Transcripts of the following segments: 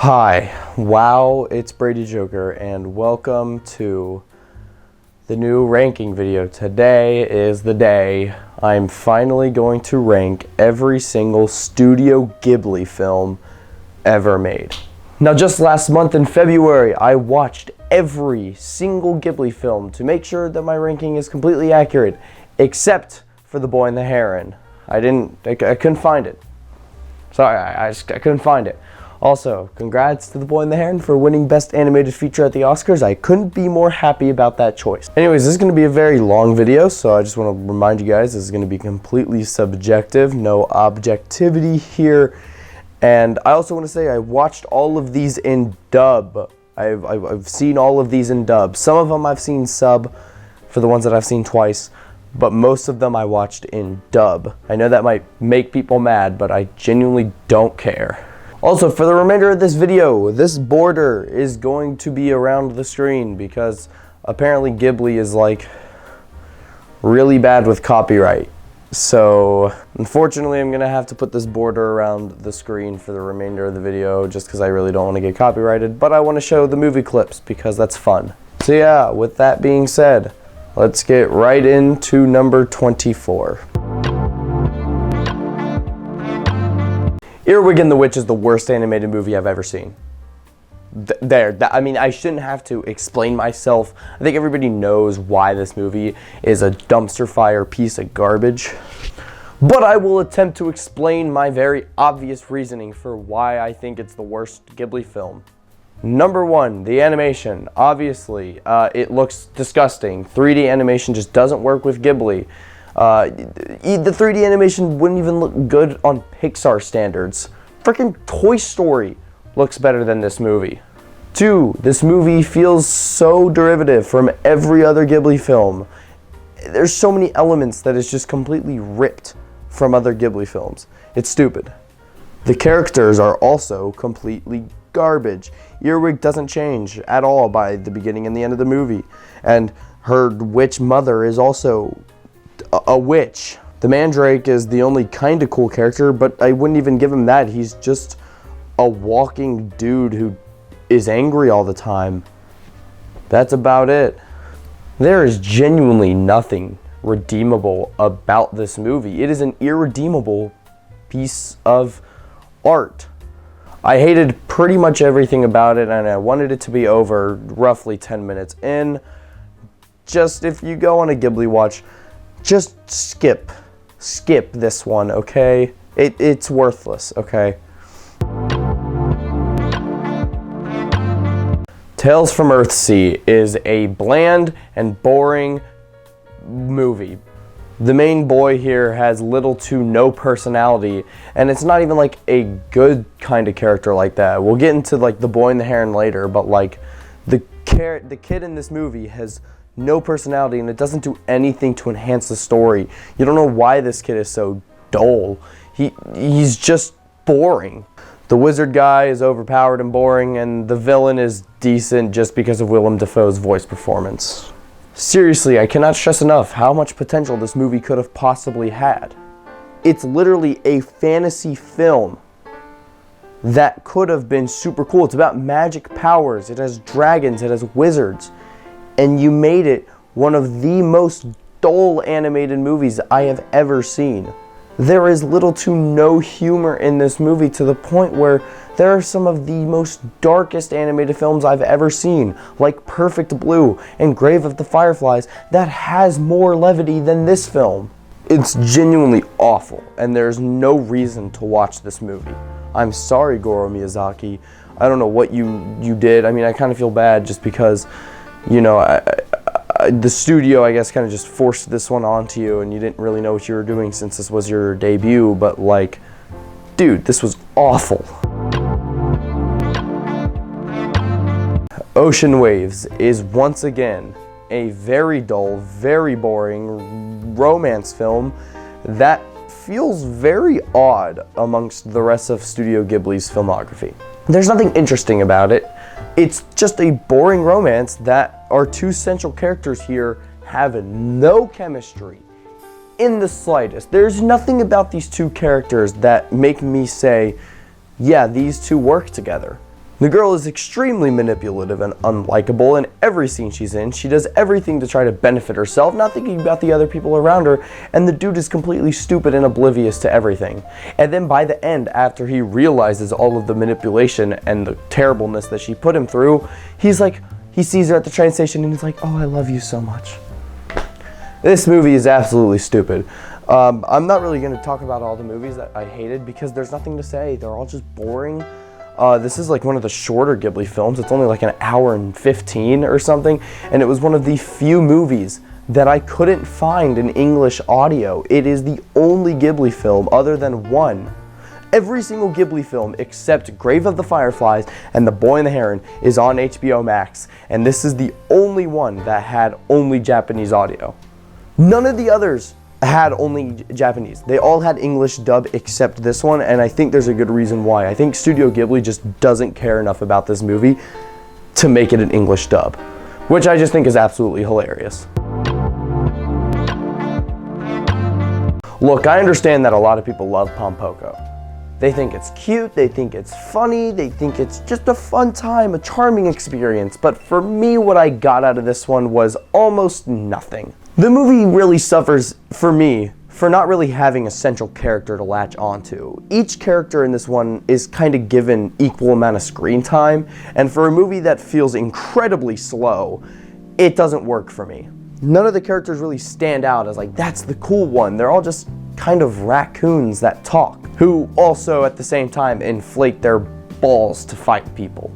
Hi, wow, it's Brady Joker, and welcome to the new ranking video. Today is the day I'm finally going to rank every single Studio Ghibli film ever made. Now, just last month in February, I watched every single Ghibli film to make sure that my ranking is completely accurate, except for The Boy and the Heron. I couldn't find it. Sorry, I couldn't find it. Also, congrats to The Boy and the Heron for winning Best Animated Feature at the Oscars. I couldn't be more happy about that choice. Anyways, this is going to be a very long video, so I just want to remind you guys this is going to be completely subjective, no objectivity here. And I also want to say I watched all of these in dub. I've seen all of these in dub. Some of them I've seen sub for the ones that I've seen twice, but most of them I watched in dub. I know that might make people mad, but I genuinely don't care. Also, for the remainder of this video, this border is going to be around the screen because apparently Ghibli is like really bad with copyright. So unfortunately, I'm gonna have to put this border around the screen for the remainder of the video just because I really don't want to get copyrighted, but I want to show the movie clips because that's fun. So yeah, with that being said, let's get right into number 24. Earwig and the Witch is the worst animated movie I've ever seen. I mean, I shouldn't have to explain myself. I think everybody knows why this movie is a dumpster fire piece of garbage. But I will attempt to explain my very obvious reasoning for why I think it's the worst Ghibli film. Number one, the animation. Obviously, it looks disgusting. 3D animation just doesn't work with Ghibli. The 3D animation wouldn't even look good on Pixar standards. Freaking Toy Story looks better than this movie. 2, this movie feels so derivative from every other Ghibli film. There's so many elements that is just completely ripped from other Ghibli films. It's stupid. The characters are also completely garbage. Earwig doesn't change at all by the beginning and the end of the movie. And her witch mother is also a witch. The Mandrake is the only kind of cool character, but I wouldn't even give him that. He's just a walking dude who is angry all the time. That's about it. There is genuinely nothing redeemable about this movie. It is an irredeemable piece of art. I hated pretty much everything about it, and I wanted it to be over roughly 10 minutes in. Just if you go on a Ghibli watch, just skip this one, okay? It's worthless, okay? Tales from Earthsea is a bland and boring movie. The main boy here has little to no personality, and it's not even like a good kind of character like that. We'll get into like The Boy and the Heron later, but like the kid in this movie has no personality, and it doesn't do anything to enhance the story. You don't know why this kid is so dull. He's just boring. The wizard guy is overpowered and boring, and the villain is decent just because of Willem Dafoe's voice performance. Seriously, I cannot stress enough how much potential this movie could have possibly had. It's literally a fantasy film that could have been super cool. It's about magic powers, it has dragons, it has wizards. And you made it one of the most dull animated movies I have ever seen. There is little to no humor in this movie, to the point where there are some of the most darkest animated films I've ever seen, like Perfect Blue and Grave of the Fireflies, that has more levity than this film. It's genuinely awful, and there's no reason to watch this movie. I'm sorry, Goro Miyazaki. I don't know what you did. I mean, I kind of feel bad just because, you know, the studio, I guess, kind of just forced this one onto you, and you didn't really know what you were doing since this was your debut, but like, dude, this was awful. Ocean Waves is once again a very dull, very boring romance film that feels very odd amongst the rest of Studio Ghibli's filmography. There's nothing interesting about it. It's just a boring romance that our two central characters here have no chemistry in the slightest. There's nothing about these two characters that make me say, yeah, these two work together. The girl is extremely manipulative and unlikable in every scene she's in. She does everything to try to benefit herself, not thinking about the other people around her, and the dude is completely stupid and oblivious to everything. And then by the end, after he realizes all of the manipulation and the terribleness that she put him through, he's like, he sees her at the train station and he's like, oh, I love you so much. This movie is absolutely stupid. I'm not really going to talk about all the movies that I hated because there's nothing to say. They're all just boring. This is like one of the shorter Ghibli films. It's only like an hour and 15 or something, and it was one of the few movies that I couldn't find in English audio. It is the only Ghibli film other than one. Every single Ghibli film except Grave of the Fireflies and The Boy and the Heron is on HBO Max, and this is the only one that had only Japanese audio. None of the others had only Japanese. They all had English dub except this one, and I think there's a good reason why. I think Studio Ghibli just doesn't care enough about this movie to make it an English dub, which I just think is absolutely hilarious. Look, I understand that a lot of people love Pom Poko. They think it's cute, they think it's funny, they think it's just a fun time, a charming experience, but for me, what I got out of this one was almost nothing. The movie really suffers, for me, for not really having a central character to latch onto. Each character in this one is kind of given equal amount of screen time, and for a movie that feels incredibly slow, it doesn't work for me. None of the characters really stand out as like, that's the cool one. They're all just kind of raccoons that talk, who also at the same time inflate their balls to fight people.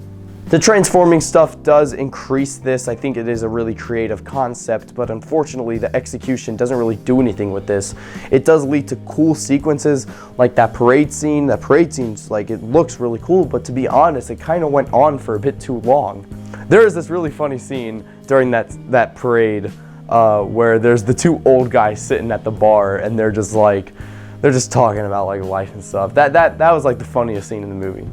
The transforming stuff does increase this. I think it is a really creative concept, but unfortunately the execution doesn't really do anything with this. It does lead to cool sequences like that parade scene. That parade scene's like, it looks really cool, but to be honest, it kind of went on for a bit too long. There is this really funny scene during that parade where there's the two old guys sitting at the bar and they're just talking about like life and stuff. That was like the funniest scene in the movie.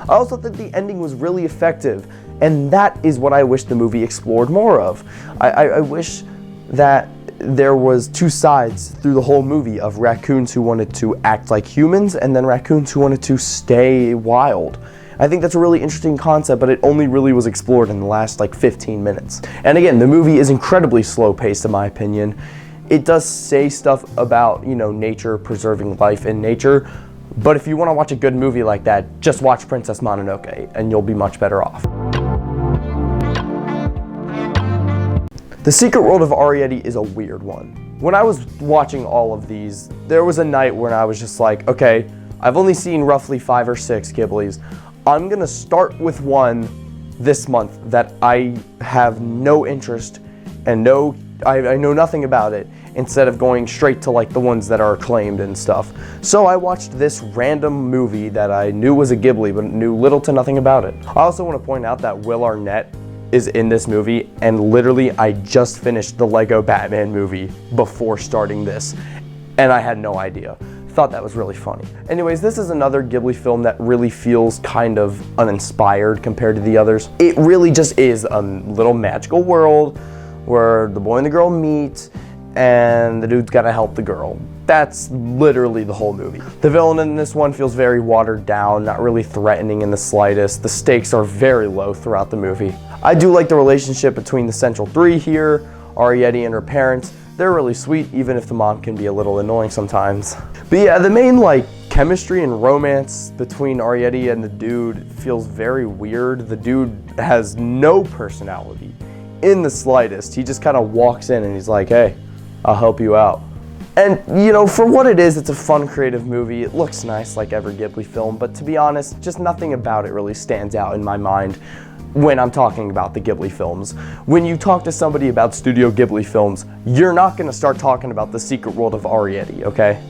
I also thought the ending was really effective, and that is what I wish the movie explored more of. I wish that there was two sides through the whole movie of raccoons who wanted to act like humans and then raccoons who wanted to stay wild. I think that's a really interesting concept, but it only really was explored in the last like 15 minutes. And again, the movie is incredibly slow paced in my opinion. It does say stuff about, nature, preserving life in nature, but if you want to watch a good movie like that, just watch Princess Mononoke and you'll be much better off. The Secret World of Arrietty is a weird one. When I was watching all of these, there was a night when I was just like, okay, I've only seen roughly 5 or 6 Ghiblis. I'm gonna start with one this month that I have no interest and I know nothing about it, instead of going straight to like the ones that are acclaimed and stuff. So I watched this random movie that I knew was a Ghibli, but knew little to nothing about it. I also want to point out that Will Arnett is in this movie, and literally I just finished the Lego Batman movie before starting this, and I had no idea. Thought that was really funny. Anyways, this is another Ghibli film that really feels kind of uninspired compared to the others. It really just is a little magical world where the boy and the girl meet and the dude's gotta help the girl. That's literally the whole movie. The villain in this one feels very watered down, not really threatening in the slightest. The stakes are very low throughout the movie. I do like the relationship between the central three here, Arrietty and her parents. They're really sweet, even if the mom can be a little annoying sometimes. But yeah, the main chemistry and romance between Arrietty and the dude feels very weird. The dude has no personality in the slightest. He just kind of walks in and he's like, hey, I'll help you out. And for what it is, it's a fun, creative movie. It looks nice like every Ghibli film, but to be honest, just nothing about it really stands out in my mind when I'm talking about the Ghibli films. When you talk to somebody about Studio Ghibli films, you're not gonna start talking about The Secret World of Arrietty, okay?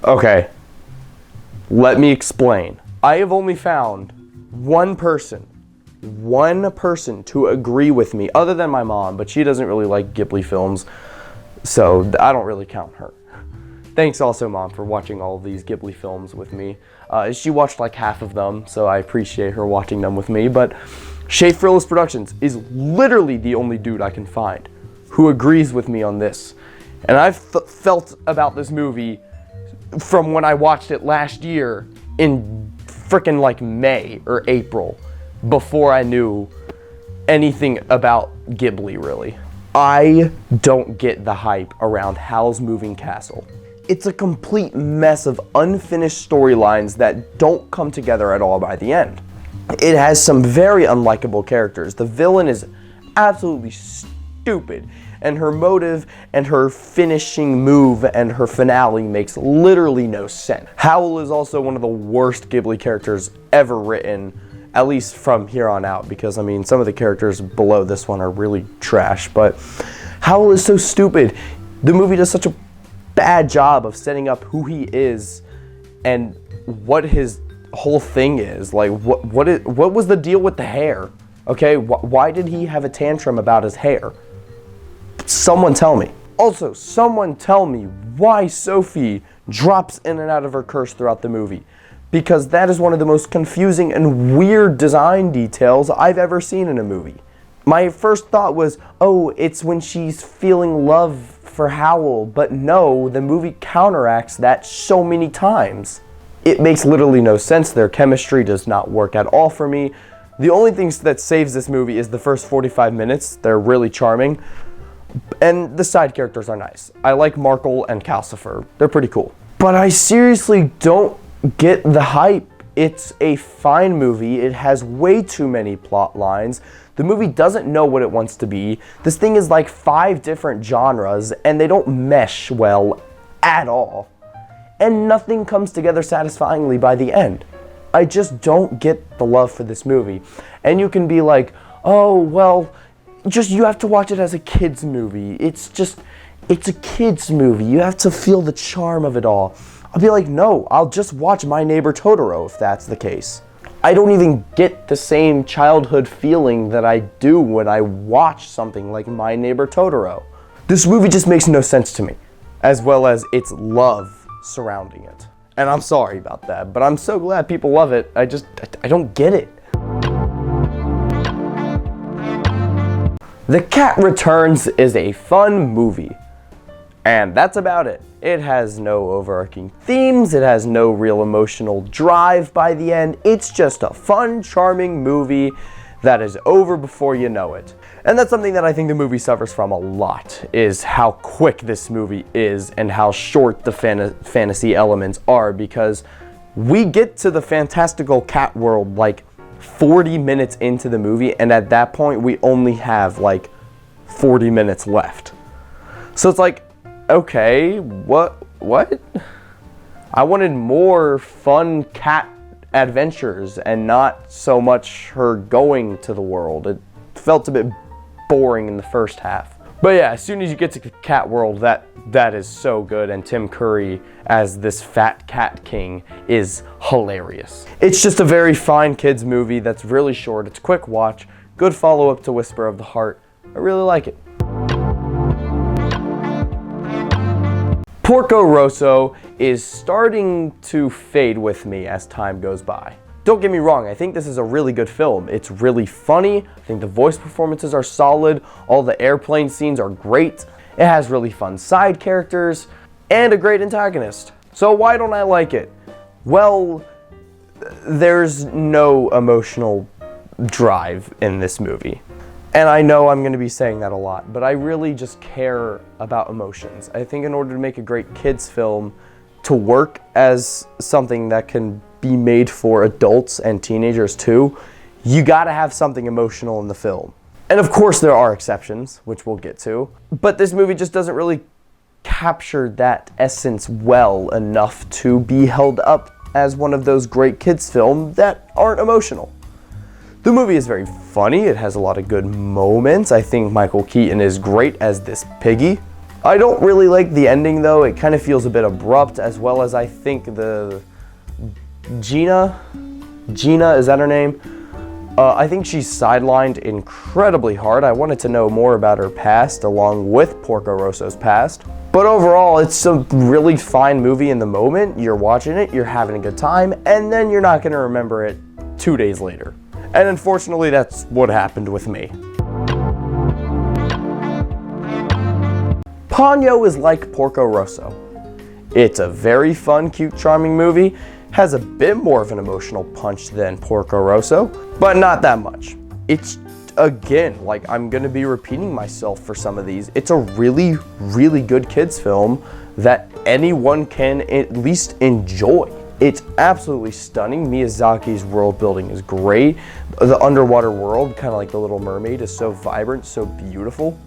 Okay, let me explain. I have only found one person to agree with me, other than my mom, but she doesn't really like Ghibli films, so I don't really count her. Thanks also, Mom, for watching all of these Ghibli films with me. She watched like half of them, so I appreciate her watching them with me, but Shay Frillis Productions is literally the only dude I can find who agrees with me on this. And I've felt about this movie from when I watched it last year in freaking like May or April before I knew anything about Ghibli, really. I don't get the hype around Howl's Moving Castle. It's a complete mess of unfinished storylines that don't come together at all by the end. It has some very unlikable characters. The villain is absolutely stupid, and her motive and her finishing move and her finale makes literally no sense. Howl is also one of the worst Ghibli characters ever written, at least from here on out, because I mean some of the characters below this one are really trash, but Howl is so stupid. The movie does such a bad job of setting up who he is and what his whole thing is. Like what was the deal with the hair? Okay, why did he have a tantrum about his hair? Someone tell me. Also, someone tell me why Sophie drops in and out of her curse throughout the movie, because that is one of the most confusing and weird design details I've ever seen in a movie. My first thought was, oh, it's when she's feeling love for Howl, but no, the movie counteracts that so many times. It makes literally no sense. Their chemistry does not work at all for me. The only thing that saves this movie is the first 45 minutes. They're really charming. And the side characters are nice. I like Markle and Calcifer. They're pretty cool. But I seriously don't get the hype. It's a fine movie. It has way too many plot lines. The movie doesn't know what it wants to be. This thing is like 5 different genres, and they don't mesh well at all. And nothing comes together satisfyingly by the end. I just don't get the love for this movie. And you can be like, oh, well, you have to watch it as a kid's movie. It's a kid's movie. You have to feel the charm of it all. I'll be like, no, I'll just watch My Neighbor Totoro if that's the case. I don't even get the same childhood feeling that I do when I watch something like My Neighbor Totoro. This movie just makes no sense to me, as well as its love surrounding it. And I'm sorry about that, but I'm so glad people love it. I don't get it. The Cat Returns is a fun movie, and that's about it. It has no overarching themes, it has no real emotional drive by the end. It's just a fun, charming movie that is over before you know it. And that's something that I think the movie suffers from a lot, is how quick this movie is and how short the fantasy elements are, because we get to the fantastical cat world like 40 minutes into the movie, and at that point we only have like 40 minutes left. So it's like, okay, what? I wanted more fun cat adventures and not so much her going to the world. It felt a bit boring in the first half. But yeah, as soon as you get to the cat world, that is so good, and Tim Curry as this fat cat king is hilarious. It's just a very fine kids movie that's really short. It's a quick watch, good follow-up to Whisper of the Heart. I really like it. Porco Rosso is starting to fade with me as time goes by. Don't get me wrong, I think this is a really good film. It's really funny, I think the voice performances are solid, all the airplane scenes are great, it has really fun side characters, and a great antagonist. So why don't I like it? Well, there's no emotional drive in this movie. And I know I'm going to be saying that a lot, but I really just care about emotions. I think in order to make a great kids film to work as something that can be made for adults and teenagers too, you gotta have something emotional in the film. And of course there are exceptions, which we'll get to, but this movie just doesn't really capture that essence well enough to be held up as one of those great kids films that aren't emotional. The movie is very funny, it has a lot of good moments. I think Michael Keaton is great as this piggy. I don't really like the ending though, it kind of feels a bit abrupt, as well as I think the Gina, is that her name? I think she's sidelined incredibly hard. I wanted to know more about her past along with Porco Rosso's past. But overall, it's a really fine movie in the moment. You're watching it, you're having a good time, and then you're not going to remember it 2 days later. And unfortunately, that's what happened with me. Ponyo is like Porco Rosso. It's a very fun, cute, charming movie. has a bit more of an emotional punch than Porco Rosso, but not that much. It's, again, like, I'm gonna be repeating myself for some of these. It's a really, really good kids film that anyone can at least enjoy. It's absolutely stunning. Miyazaki's world building is great. The underwater world, kind of like The Little Mermaid, is so vibrant, so beautiful.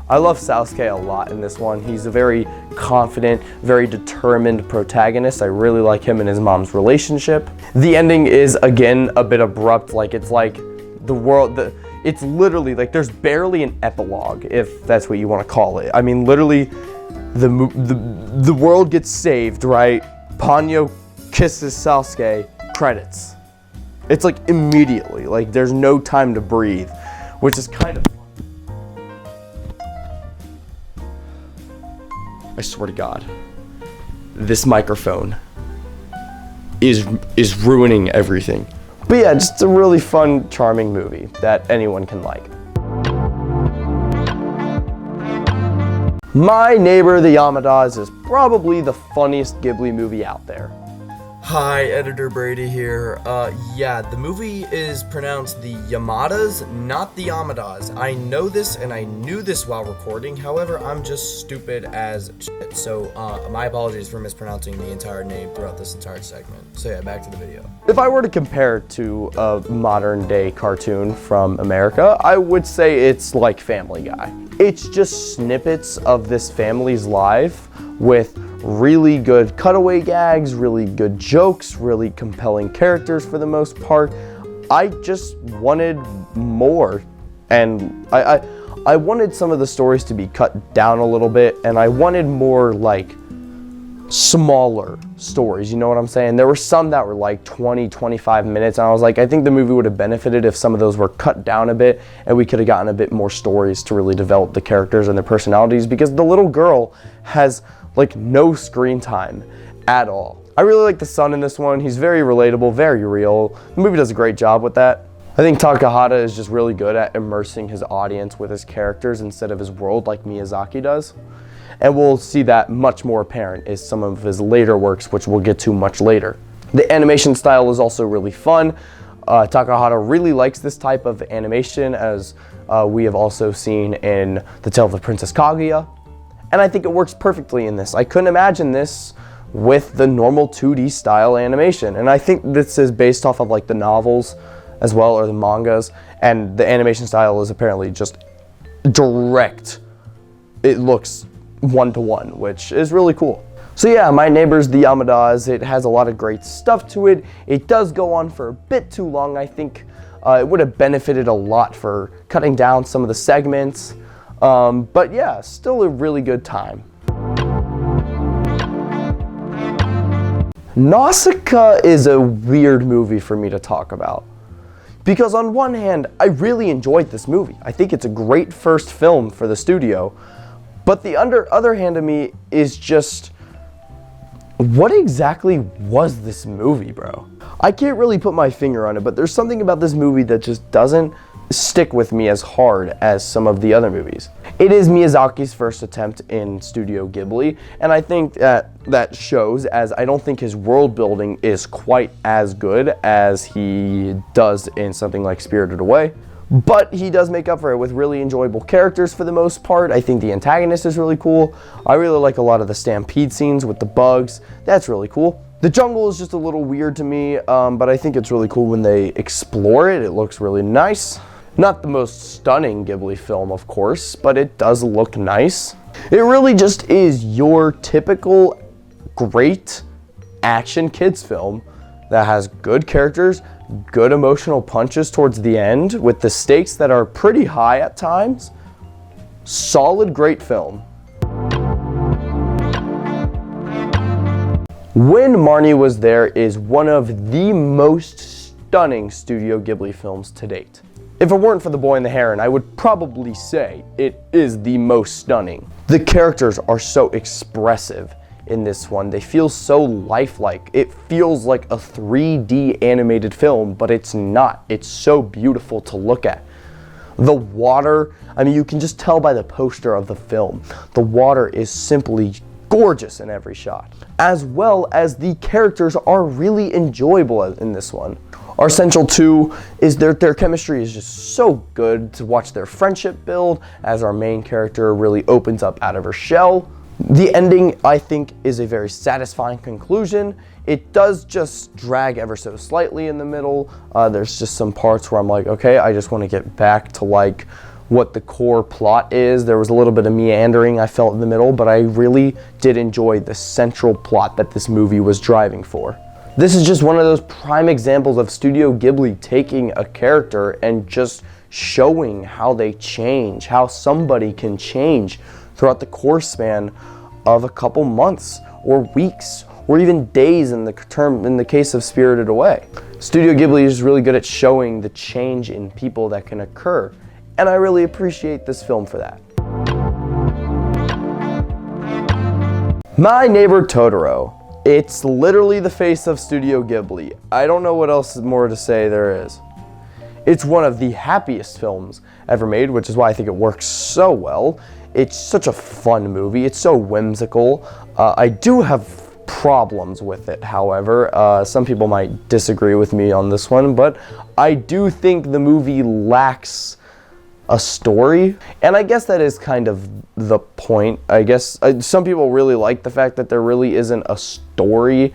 I love Sasuke a lot in this one. He's a very confident, very determined protagonist. I really like him and his mom's relationship. The ending is, again, a bit abrupt. Like, it's like the world, it's literally like there's barely an epilogue, if that's what you want to call it. I mean, literally, the world gets saved, right? Ponyo kisses Sasuke, credits. It's like immediately, like there's no time to breathe, which is kind of fun. I swear to God, this microphone is ruining everything. But yeah, just a really fun, charming movie that anyone can like. My Neighbor the Yamadas is probably the funniest Ghibli movie out there. Hi, Editor Brady here. Yeah, the movie is pronounced the Yamadas, not the Yamadas. I know this and I knew this while recording, however, I'm just stupid as shit. So, my apologies for mispronouncing the entire name throughout this entire segment. So yeah, back to the video. If I were to compare it to a modern day cartoon from America, I would say it's like Family Guy. It's just snippets of this family's life with really good cutaway gags, really good jokes, really compelling characters for the most part. I just wanted more, and I wanted some of the stories to be cut down a little bit, and I wanted more like smaller stories, you know what I'm saying? There were some that were like 20, 25 minutes, and I was like, I think the movie would have benefited if some of those were cut down a bit, and we could have gotten a bit more stories to really develop the characters and their personalities, because the little girl has like no screen time at all. I really like the son in this one. He's very relatable, very real. The movie does a great job with that. I think Takahata is just really good at immersing his audience with his characters instead of his world like Miyazaki does. And we'll see that much more apparent in some of his later works, which we'll get to much later. The animation style is also really fun. Takahata really likes this type of animation, as we have also seen in The Tale of the Princess Kaguya. And I think it works perfectly in this. I couldn't imagine this with the normal 2D style animation. And I think this is based off of like the novels as well, or the mangas. And the animation style is apparently just direct. It looks one-to-one, which is really cool. So yeah, My Neighbors the Yamadas, it has a lot of great stuff to it. It does go on for a bit too long. I think it would have benefited a lot for cutting down some of the segments. But yeah, still a really good time. Nausicaä is a weird movie for me to talk about. Because on one hand, I really enjoyed this movie. I think it's a great first film for the studio. But the other hand of me is just, what exactly was this movie, bro? I can't really put my finger on it, but there's something about this movie that just doesn't stick with me as hard as some of the other movies. It is Miyazaki's first attempt in Studio Ghibli, and I think that shows, as I don't think his world building is quite as good as he does in something like Spirited Away. But he does make up for it with really enjoyable characters for the most part. I think the antagonist is really cool. I really like a lot of the stampede scenes with the bugs. That's really cool. The jungle is just a little weird to me, but I think it's really cool when they explore it. It looks really nice. Not the most stunning Ghibli film, of course, but it does look nice. It really just is your typical great action kids film that has good characters, good emotional punches towards the end, with the stakes that are pretty high at times. Solid, great film. When Marnie Was There is one of the most stunning Studio Ghibli films to date. If it weren't for The Boy and the Heron, I would probably say it is the most stunning. The characters are so expressive in this one. They feel so lifelike. It feels like a 3D animated film, but it's not. It's so beautiful to look at. The water, I mean, you can just tell by the poster of the film. The water is simply gorgeous in every shot, as well as the characters are really enjoyable in this one. Our central two is their chemistry is just so good to watch their friendship build as our main character really opens up out of her shell. The ending, I think, is a very satisfying conclusion. It does just drag ever so slightly in the middle. There's just some parts where I'm like, okay, I just want to get back to like what the core plot is. There was a little bit of meandering I felt in the middle, but I really did enjoy the central plot that this movie was driving for. This is just one of those prime examples of Studio Ghibli taking a character and just showing how they change, how somebody can change throughout the course span of a couple months or weeks or even days in the case of Spirited Away. Studio Ghibli is really good at showing the change in people that can occur, and I really appreciate this film for that. My Neighbor Totoro. It's literally the face of Studio Ghibli. I don't know what else more to say there is. It's one of the happiest films ever made, which is why I think it works so well. It's such a fun movie. It's so whimsical. I do have problems with it, however. Some people might disagree with me on this one, but I do think the movie lacks a story, and I guess that is kind of the point. I guess some people really like the fact that there really isn't a story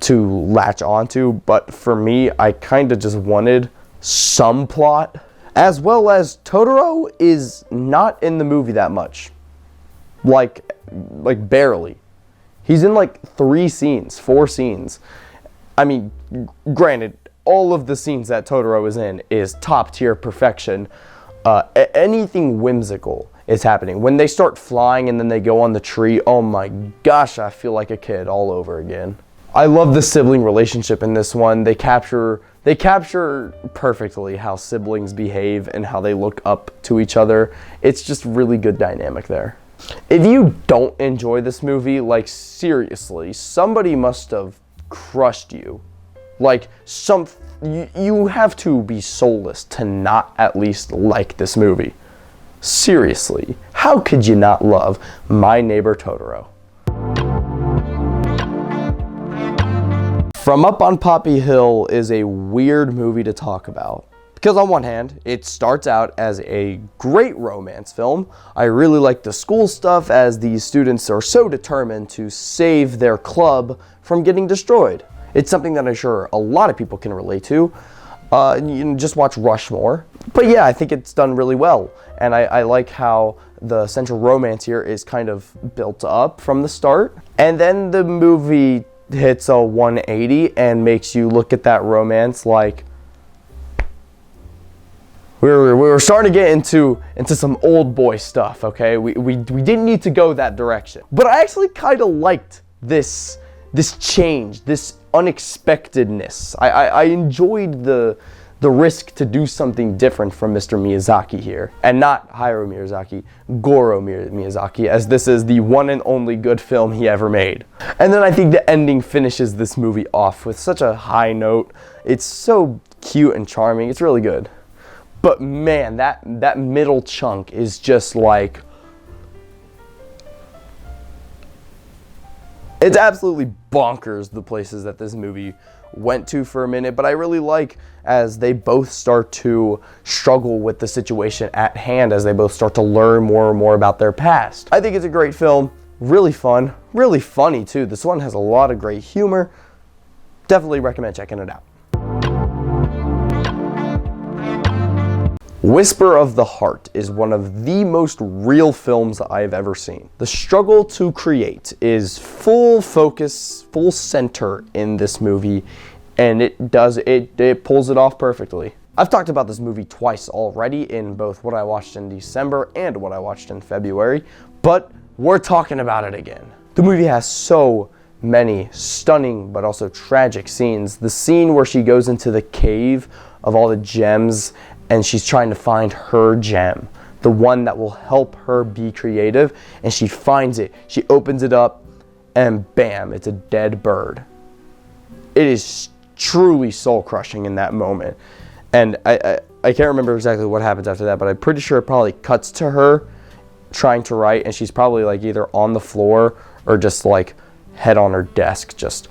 to latch onto, but for me, I kind of just wanted some plot, as well as Totoro is not in the movie that much, like barely. He's in like 4 scenes. I mean, granted, all of the scenes that Totoro is in is top tier perfection. Anything whimsical is happening. When they start flying and then they go on the tree, oh my gosh, I feel like a kid all over again. I love the sibling relationship in this one. They capture perfectly how siblings behave and how they look up to each other. It's just really good dynamic there. If you don't enjoy this movie, like seriously, somebody must have crushed you. Like you have to be soulless to not at least like this movie. Seriously, how could you not love My Neighbor Totoro? From Up on Poppy Hill is a weird movie to talk about. Because on one hand, it starts out as a great romance film. I really like the school stuff as these students are so determined to save their club from getting destroyed. It's something that I'm sure a lot of people can relate to. You can just watch Rushmore. But yeah, I think it's done really well. And I like how the central romance here is kind of built up from the start. And then the movie hits a 180 and makes you look at that romance like, we were starting to get into some old boy stuff, okay? We didn't need to go that direction. But I actually kind of liked this change, this unexpectedness. I enjoyed the risk to do something different from Mr. Miyazaki here. And not Hayao Miyazaki, Goro Miyazaki, as this is the one and only good film he ever made. And then I think the ending finishes this movie off with such a high note. It's so cute and charming. It's really good. But man, that middle chunk is just like, it's absolutely bonkers, the places that this movie went to for a minute. But I really like as they both start to struggle with the situation at hand, as they both start to learn more and more about their past. I think it's a great film, really fun, really funny too. This one has a lot of great humor. Definitely recommend checking it out. Whisper of the Heart is one of the most real films I've ever seen. The struggle to create is full focus, full center in this movie, and it pulls it off perfectly. I've talked about this movie twice already in both what I watched in December and what I watched in February, but we're talking about it again. The movie has so many stunning but also tragic scenes. The scene where she goes into the cave of all the gems and she's trying to find her gem, the one that will help her be creative, and she finds it. She opens it up, and bam, it's a dead bird. It is truly soul-crushing in that moment. And I can't remember exactly what happens after that, but I'm pretty sure it probably cuts to her trying to write, and she's probably like either on the floor or just like head on her desk, just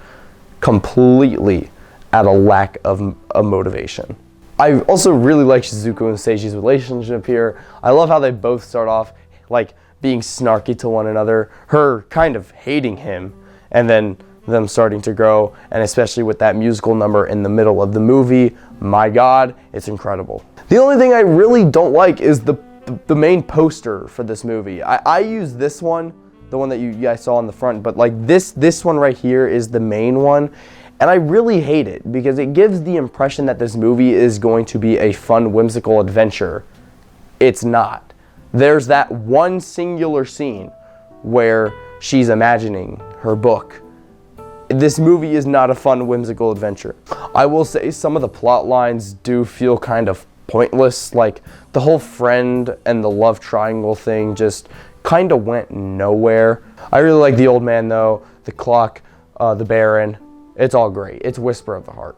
completely at a lack of a motivation. I also really like Shizuku and Seiji's relationship here. I love how they both start off like being snarky to one another, her kind of hating him, and then them starting to grow, and especially with that musical number in the middle of the movie, my God, it's incredible. The only thing I really don't like is the main poster for this movie. I use this one, the one that you guys saw on the front, but like this one right here is the main one, and I really hate it because it gives the impression that this movie is going to be a fun, whimsical adventure. It's not. There's that one singular scene where she's imagining her book. This movie is not a fun, whimsical adventure. I will say some of the plot lines do feel kind of pointless, like the whole friend and the love triangle thing just kind of went nowhere. I really like the old man though, the clock, the Baron. It's all great. It's Whisper of the Heart.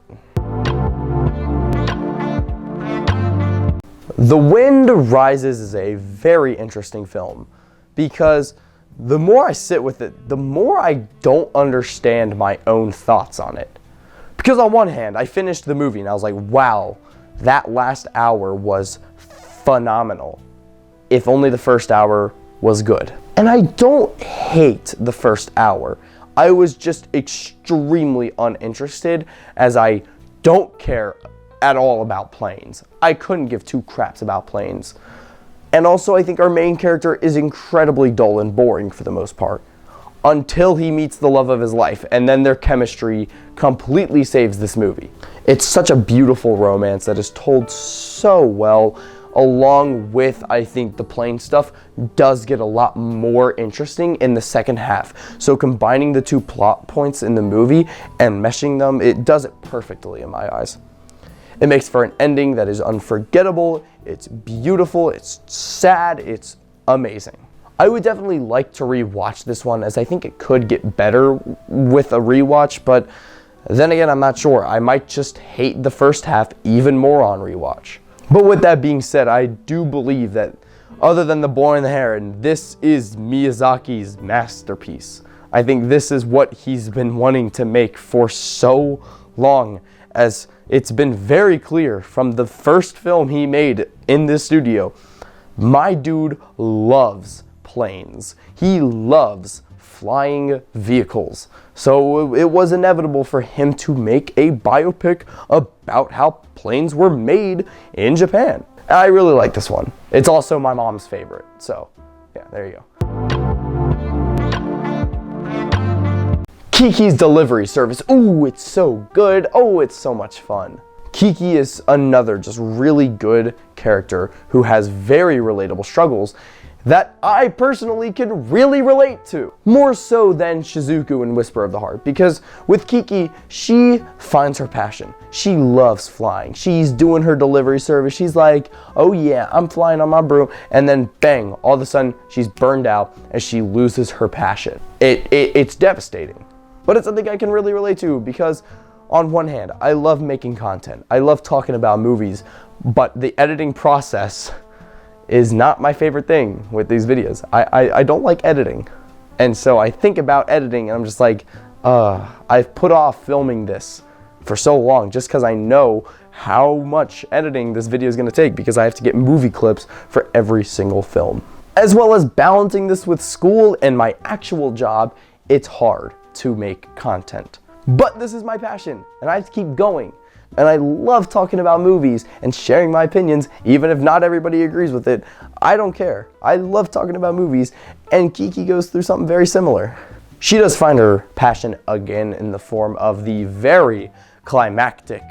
The Wind Rises is a very interesting film because the more I sit with it, the more I don't understand my own thoughts on it. Because on one hand, I finished the movie and I was like, wow, that last hour was phenomenal. If only the first hour was good. And I don't hate the first hour. I was just extremely uninterested as I don't care at all about planes. I couldn't give two craps about planes. And also I think our main character is incredibly dull and boring for the most part. Until he meets the love of his life, and then their chemistry completely saves this movie. It's such a beautiful romance that is told so well, along with, I think, the plane stuff does get a lot more interesting in the second half. So combining the two plot points in the movie and meshing them, it does it perfectly in my eyes. It makes for an ending that is unforgettable, it's beautiful, it's sad, it's amazing. I would definitely like to rewatch this one as I think it could get better with a rewatch, but then again, I'm not sure. I might just hate the first half even more on rewatch. But with that being said, I do believe that other than The Boy and the Heron, this is Miyazaki's masterpiece. I think this is what he's been wanting to make for so long, as it's been very clear from the first film he made in this studio. My dude loves planes. He loves flying vehicles. So it was inevitable for him to make a biopic about how planes were made in Japan. I really like this one. It's also my mom's favorite. So yeah, there you go. Kiki's Delivery Service. Ooh, it's so good. Oh, it's so much fun. Kiki is another just really good character who has very relatable struggles that I personally can really relate to. More so than Shizuku in Whisper of the Heart, because with Kiki, she finds her passion. She loves flying. She's doing her delivery service. She's like, oh yeah, I'm flying on my broom. And then bang, all of a sudden she's burned out as she loses her passion. It's devastating. But it's something I can really relate to because on one hand, I love making content. I love talking about movies, but the editing process is not my favorite thing with these videos. I don't like editing. And so I think about editing and I'm just like, I've put off filming this for so long just because I know how much editing this video is going to take because I have to get movie clips for every single film. As well as balancing this with school and my actual job, it's hard to make content. But this is my passion and I have to keep going. And I love talking about movies and sharing my opinions, even if not everybody agrees with it. I don't care. I love talking about movies, and Kiki goes through something very similar. She does find her passion again in the form of the very climactic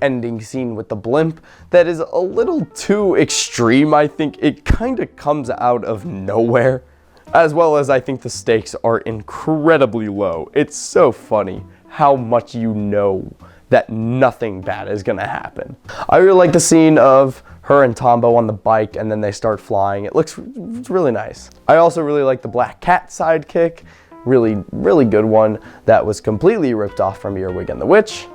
ending scene with the blimp that is a little too extreme. I think it kind of comes out of nowhere, as well as I think the stakes are incredibly low. It's so funny how much you know that nothing bad is gonna happen. I really like the scene of her and Tombo on the bike and then they start flying. It's really nice. I also really like the black cat sidekick. Really good one that was completely ripped off from Earwig and the Witch.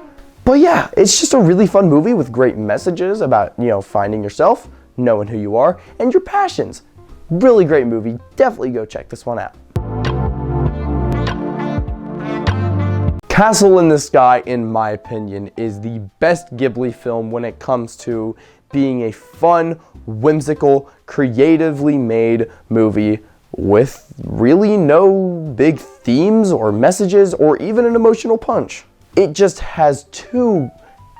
But yeah, it's just a really fun movie with great messages about, finding yourself, knowing who you are, and your passions. Really great movie. Definitely go check this one out. Castle in the Sky, in my opinion, is the best Ghibli film when it comes to being a fun, whimsical, creatively made movie with really no big themes or messages or even an emotional punch. It just has two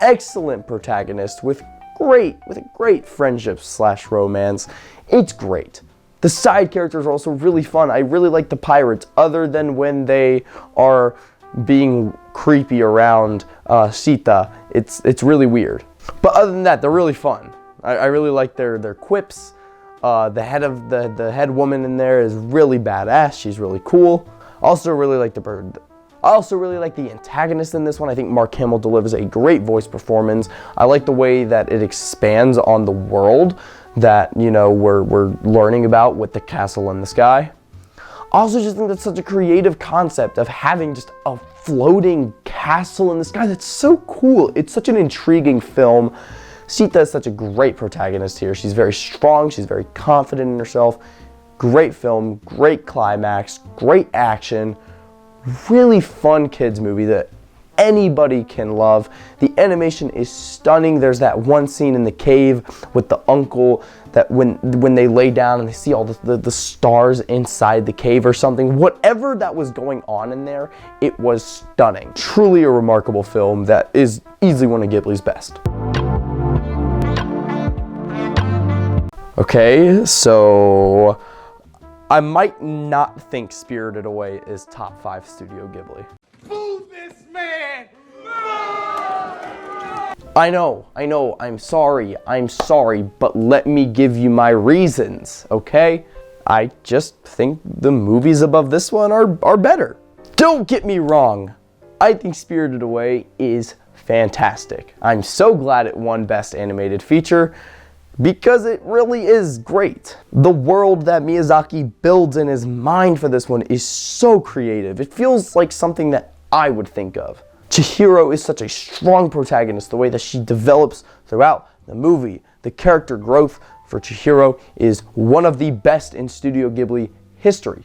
excellent protagonists with a great friendship / romance. It's great. The side characters are also really fun. I really like the pirates, other than when they are being creepy around Sita. It's really weird. But other than that, they're really fun. I really like their quips. The head woman in there is really badass. She's really cool. Also really like the bird. I also really like the antagonist in this one. I think Mark Hamill delivers a great voice performance. I like the way that it expands on the world that, you know, we're learning about with the Castle in the Sky. I also just think that's such a creative concept of having just a floating castle in the sky. That's so cool. It's such an intriguing film. Sita is such a great protagonist here. She's very strong. She's very confident in herself. Great film, great climax, great action. Really fun kids movie that anybody can love. The animation is stunning. There's that one scene in the cave with the uncle that when they lay down and they see all the stars inside the cave or something. Whatever that was going on in there, it was stunning. Truly a remarkable film that is easily one of Ghibli's best. Okay, so I might not think Spirited Away is top 5 Studio Ghibli. Move this man! I know, I'm sorry, but let me give you my reasons, okay? I just think the movies above this one are better. Don't get me wrong, I think Spirited Away is fantastic. I'm so glad it won Best Animated Feature, because it really is great. The world that Miyazaki builds in his mind for this one is so creative. It feels like something that I would think of. Chihiro is such a strong protagonist. The way that she develops throughout the movie, the character growth for Chihiro is one of the best in Studio Ghibli history.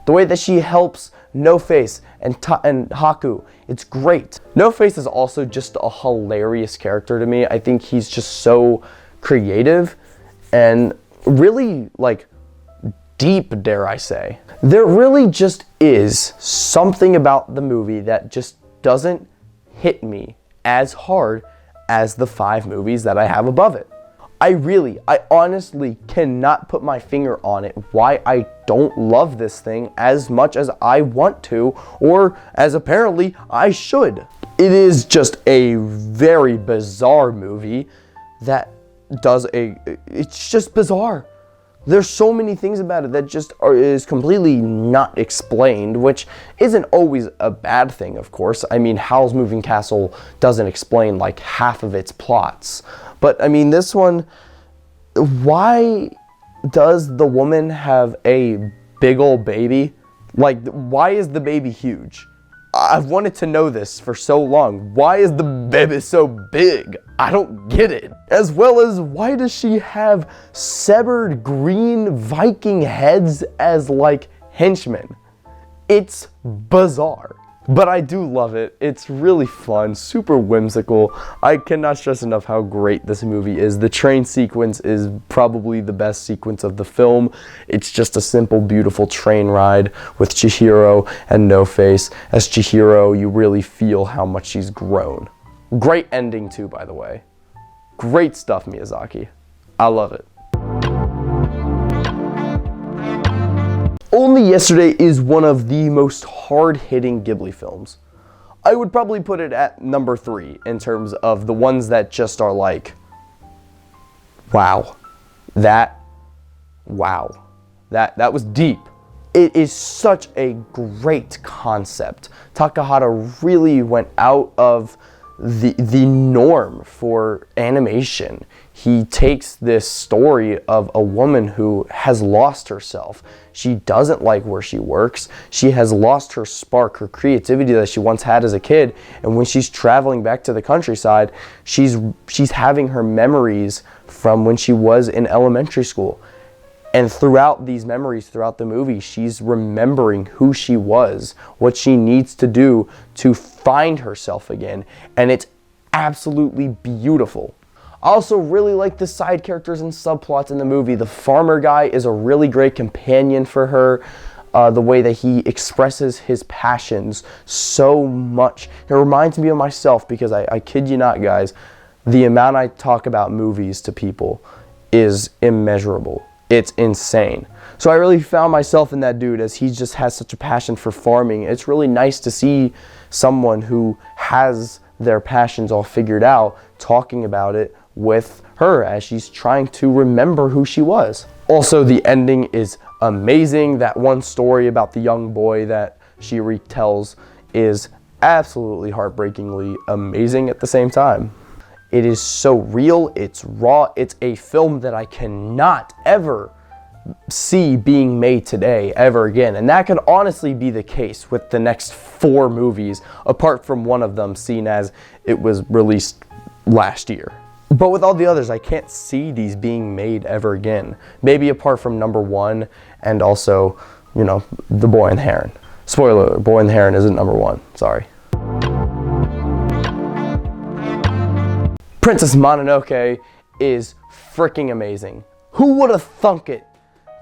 The way that she helps No Face and Haku, it's great. No Face is also just a hilarious character to me. I think he's just so creative and really like deep, dare I say. There really just is something about the movie that just doesn't hit me as hard as the 5 movies that I have above it. I honestly cannot put my finger on it why I don't love this thing as much as I want to, or as apparently I should. It is just a very bizarre movie that it's just bizarre. There's so many things about it that just is completely not explained, which isn't always a bad thing, of course. I mean, Howl's Moving Castle doesn't explain like half of its plots. But I mean, this one, why does the woman have a big old baby? Like, why is the baby huge? I've wanted to know this for so long. Why is the baby so big? I don't get it. As well as, why does she have severed green Viking heads as like henchmen? It's bizarre. But I do love it. It's really fun, super whimsical. I cannot stress enough how great this movie is. The train sequence is probably the best sequence of the film. It's just a simple, beautiful train ride with Chihiro and No Face. As Chihiro, you really feel how much she's grown. Great ending too, by the way. Great stuff, Miyazaki. I love it. Only Yesterday is one of the most hard-hitting Ghibli films. I would probably put it at number 3 in terms of the ones that just are like, wow, that was deep. It is such a great concept. Takahata really went out of the norm for animation. He takes this story of a woman who has lost herself. She doesn't like where she works. She has lost her spark, her creativity that she once had as a kid. And when she's traveling back to the countryside, she's having her memories from when she was in elementary school. And throughout these memories, throughout the movie, she's remembering who she was, what she needs to do to find herself again. And it's absolutely beautiful. I also really like the side characters and subplots in the movie. The farmer guy is a really great companion for her. The way that he expresses his passions so much. It reminds me of myself because I kid you not, guys, the amount I talk about movies to people is immeasurable. It's insane. So I really found myself in that dude as he just has such a passion for farming. It's really nice to see someone who has their passions all figured out talking about it with her as she's trying to remember who she was. Also, the ending is amazing. That one story about the young boy that she retells is absolutely heartbreakingly amazing at the same time. It is so real, it's raw, it's a film that I cannot ever see being made today ever again. And that could honestly be the case with the next 4 movies, apart from one of them seen as it was released last year. But with all the others, I can't see these being made ever again. Maybe apart from number 1 and also, The Boy and the Heron. Spoiler alert, Boy and the Heron isn't number 1, sorry. Princess Mononoke is freaking amazing. Who would have thunk it?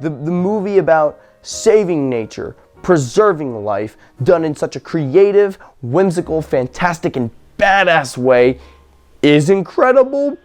The movie about saving nature, preserving life, done in such a creative, whimsical, fantastic, and badass way is incredible.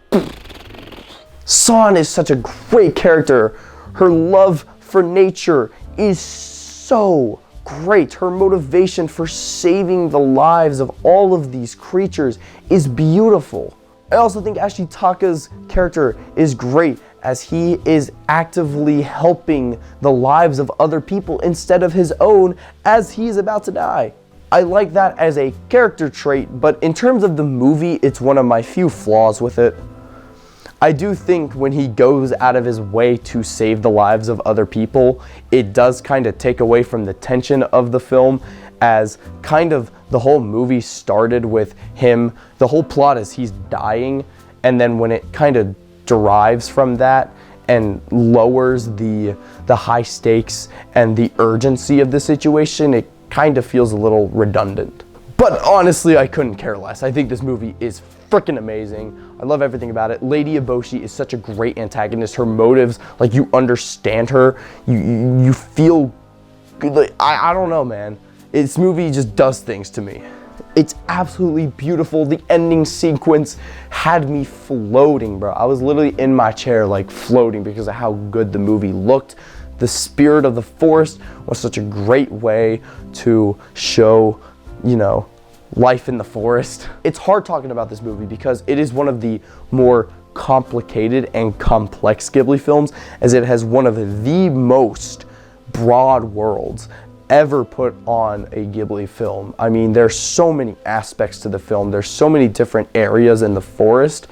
San is such a great character. Her love for nature is so great. Her motivation for saving the lives of all of these creatures is beautiful. I also think Ashitaka's character is great as he is actively helping the lives of other people instead of his own as he's about to die. I like that as a character trait, but in terms of the movie, it's one of my few flaws with it. I do think when he goes out of his way to save the lives of other people, it does kind of take away from the tension of the film, as kind of the whole movie started with him. The whole plot is he's dying, and then when it kind of derives from that and lowers the high stakes and the urgency of the situation, it kind of feels a little redundant. But honestly, I couldn't care less. I think this movie is freaking amazing. I love everything about it. Lady Eboshi is such a great antagonist. Her motives, like, you understand her. You feel good. Like, I don't know, man. This movie just does things to me. It's absolutely beautiful. The ending sequence had me floating, bro. I was literally in my chair, like, floating because of how good the movie looked. The spirit of the forest was such a great way to show, life in the forest. It's hard talking about this movie because it is one of the more complicated and complex Ghibli films, as it has one of the most broad worlds ever put on a Ghibli film. I mean, there's so many aspects to the film. There's so many different areas in the forest,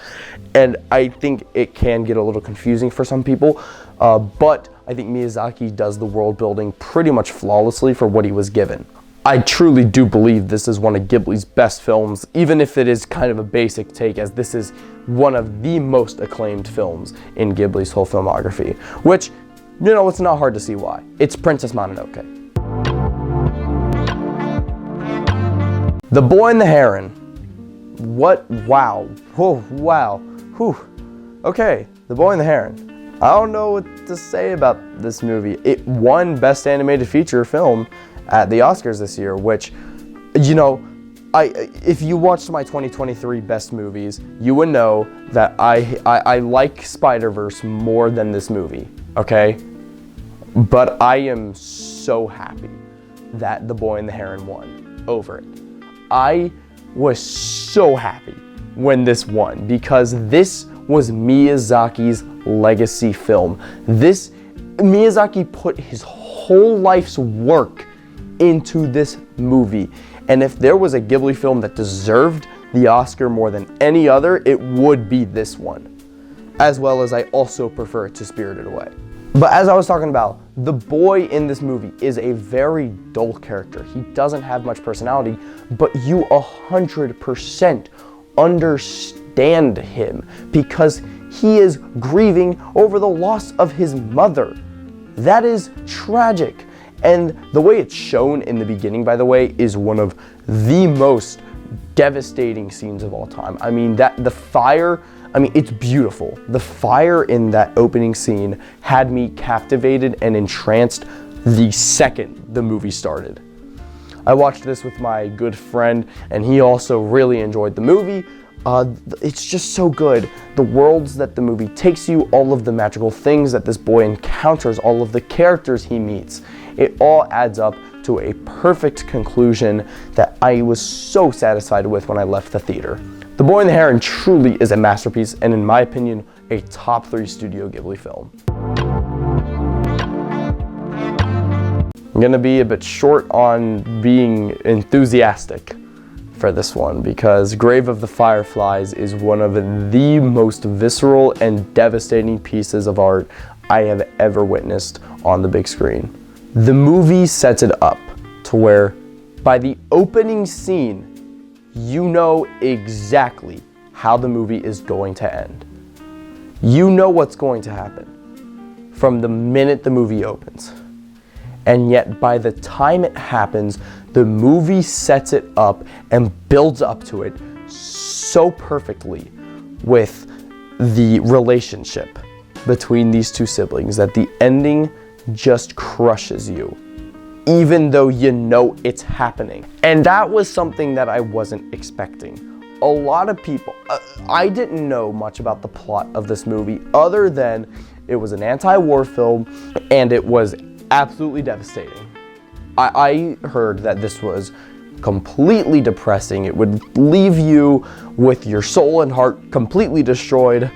and I think it can get a little confusing for some people, but I think Miyazaki does the world building pretty much flawlessly for what he was given. I truly do believe this is one of Ghibli's best films, even if it is kind of a basic take, as this is one of the most acclaimed films in Ghibli's whole filmography, which, it's not hard to see why. It's Princess Mononoke. The Boy and the Heron. What? Wow. Whoa, wow. Whew. Okay, The Boy and the Heron. I don't know what to say about this movie. It won Best Animated Feature Film at the Oscars this year, which, if you watched my 2023 best movies, you would know that I like Spider-Verse more than this movie, okay? But I am so happy that The Boy and the Heron won over it. I was so happy when this won because this was Miyazaki's legacy film. Miyazaki put his whole life's work into this movie. And if there was a Ghibli film that deserved the Oscar more than any other, it would be this one. As well as I also prefer it to Spirited Away. But as I was talking about, the boy in this movie is a very dull character. He doesn't have much personality, but you 100% understand him because he is grieving over the loss of his mother. That is tragic. And the way it's shown in the beginning, by the way, is one of the most devastating scenes of all time. I mean, the fire, it's beautiful. The fire in that opening scene had me captivated and entranced the second the movie started. I watched this with my good friend, and he also really enjoyed the movie. It's just so good. The worlds that the movie takes you, all of the magical things that this boy encounters, all of the characters he meets, it all adds up to a perfect conclusion that I was so satisfied with when I left the theater. The Boy and the Heron truly is a masterpiece, and in my opinion, a top 3 Studio Ghibli film. I'm gonna be a bit short on being enthusiastic for this one because Grave of the Fireflies is one of the most visceral and devastating pieces of art I have ever witnessed on the big screen. The movie sets it up to where by the opening scene, you know exactly how the movie is going to end. You know what's going to happen from the minute the movie opens. And yet by the time it happens, the movie sets it up and builds up to it so perfectly with the relationship between these two siblings that the ending just crushes you, even though you know it's happening. And that was something that I wasn't expecting. A lot of people, I didn't know much about the plot of this movie other than it was an anti-war film and it was absolutely devastating. I heard that this was completely depressing. It would leave you with your soul and heart completely destroyed.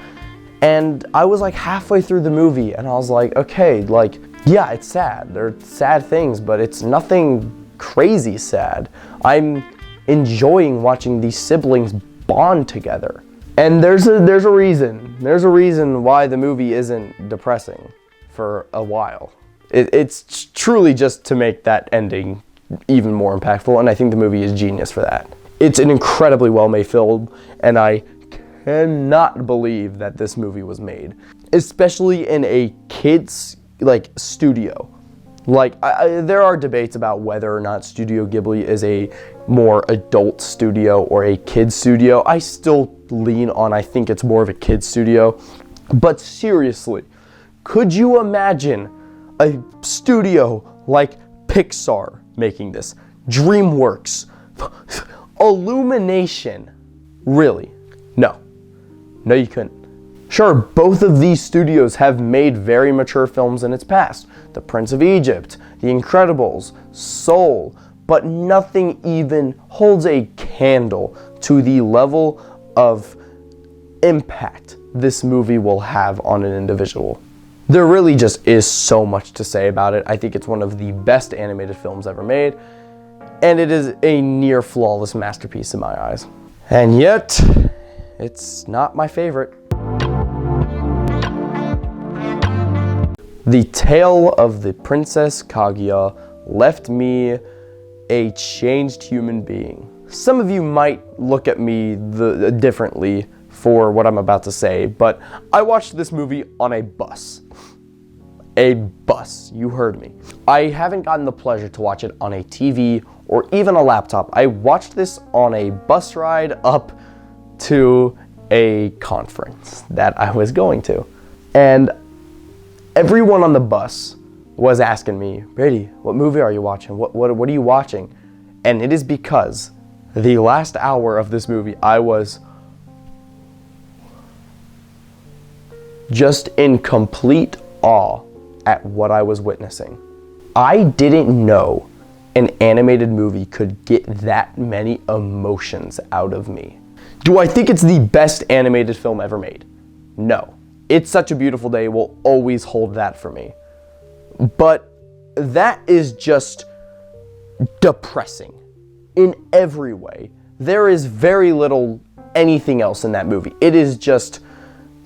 And I was like halfway through the movie and I was like, okay, like, yeah, it's sad. There are sad things, but it's nothing crazy sad. I'm enjoying watching these siblings bond together. And there's a reason. There's a reason why the movie isn't depressing for a while. It's truly just to make that ending even more impactful, and I think the movie is genius for that. It's an incredibly well-made film, and I cannot believe that this movie was made, especially in a kids studio. There are debates about whether or not Studio Ghibli is a more adult studio or a kids studio. I still lean on I think it's more of a kids studio, but seriously, could you imagine a studio like Pixar making this? DreamWorks, Illumination, really? No, you couldn't. Sure, both of these studios have made very mature films in its past. The Prince of Egypt, The Incredibles, Soul, but nothing even holds a candle to the level of impact this movie will have on an individual. There really just is so much to say about it. I think it's one of the best animated films ever made, and it is a near flawless masterpiece in my eyes. And yet, it's not my favorite. The Tale of the Princess Kaguya left me a changed human being. Some of you might look at me differently for what I'm about to say, but I watched this movie on a bus. A bus, you heard me. I haven't gotten the pleasure to watch it on a TV or even a laptop. I watched this on a bus ride up to a conference that I was going to. And everyone on the bus was asking me, Brady, what movie are you watching? What are you watching? And it is because the last hour of this movie, I was just in complete awe at what I was witnessing. I didn't know an animated movie could get that many emotions out of me. Do I think it's the best animated film ever made? No. It's Such a Beautiful Day will always hold that for me. But that is just depressing in every way. There is very little anything else in that movie. It is just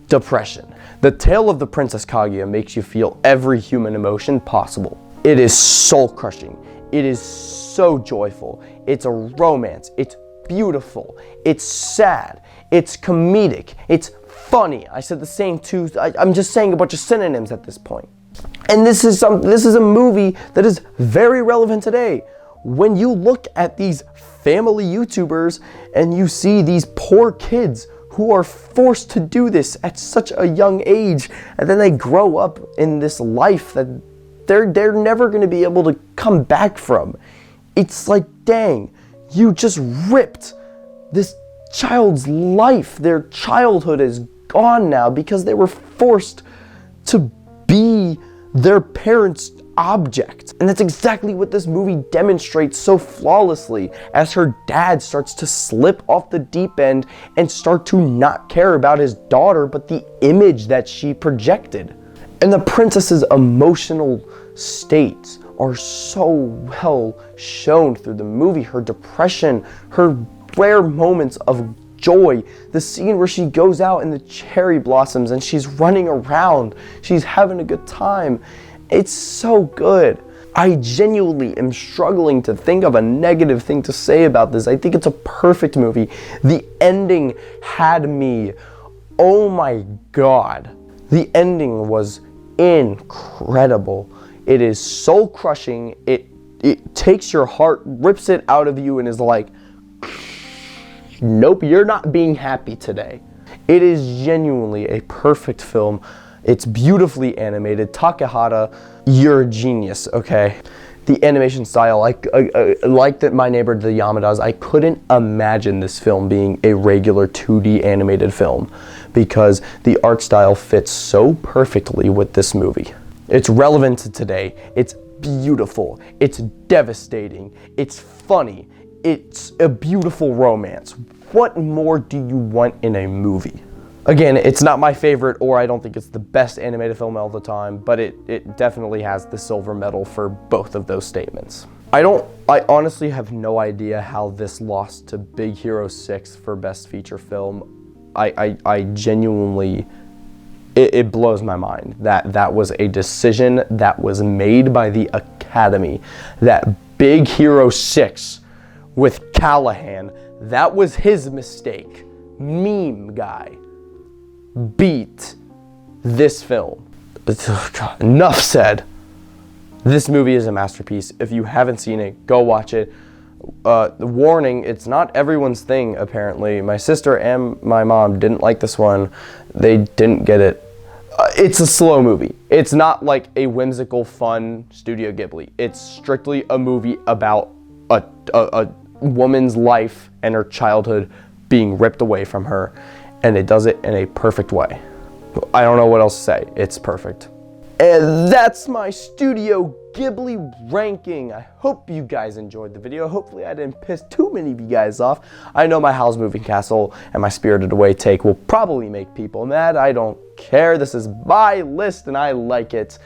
depression. The Tale of the Princess Kaguya makes you feel every human emotion possible. It is soul-crushing. It is so joyful. It's a romance. It's beautiful. It's sad. It's comedic. It's funny. I said the same two. I'm just saying a bunch of synonyms at this point. And this is a movie that is very relevant today. When you look at these family YouTubers and you see these poor kids who are forced to do this at such a young age, and then they grow up in this life that they're never going to be able to come back from. It's like, dang, you just ripped this child's life. Their childhood is gone now because they were forced to be their parents' object. And that's exactly what this movie demonstrates so flawlessly, as her dad starts to slip off the deep end and start to not care about his daughter, but the image that she projected. And the princess's emotional states are so well shown through the movie. Her depression, her rare moments of joy, the scene where she goes out in the cherry blossoms and she's running around, she's having a good time. It's so good. I genuinely am struggling to think of a negative thing to say about this. I think it's a perfect movie. The ending had me, oh my god. The ending was incredible. It is soul crushing. It takes your heart, rips it out of you, and is like, nope, you're not being happy today. It is genuinely a perfect film. It's beautifully animated. Takahata, you're a genius, okay? The animation style, like that My Neighbor the Yamadas, I couldn't imagine this film being a regular 2D animated film because the art style fits so perfectly with this movie. It's relevant to today. It's beautiful. It's devastating. It's funny. It's a beautiful romance. What more do you want in a movie? Again, it's not my favorite, or I don't think it's the best animated film all the time, but it definitely has the silver medal for both of those statements. I honestly have no idea how this lost to Big Hero 6 for Best Feature Film. I genuinely, it blows my mind that was a decision that was made by the Academy, that Big Hero 6 with Callahan, that was his mistake. Meme guy beat this film. God, enough said. This movie is a masterpiece. If you haven't seen it, go watch it. The warning, it's not everyone's thing, apparently. My sister and my mom didn't like this one. They didn't get it. It's a slow movie. It's not like a whimsical, fun Studio Ghibli. It's strictly a movie about a woman's life and her childhood being ripped away from her. And it does it in a perfect way. I don't know what else to say. It's perfect. And that's my Studio Ghibli ranking. I hope you guys enjoyed the video. Hopefully I didn't piss too many of you guys off. I know my Howl's Moving Castle and my Spirited Away take will probably make people mad. I don't care. This is my list and I like it.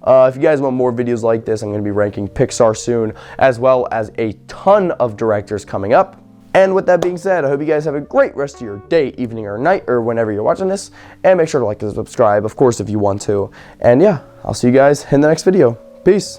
If you guys want more videos like this, I'm going to be ranking Pixar soon, as well as a ton of directors coming up. And with that being said, I hope you guys have a great rest of your day, evening, or night, or whenever you're watching this. And make sure to like and subscribe, of course, if you want to. And yeah, I'll see you guys in the next video. Peace.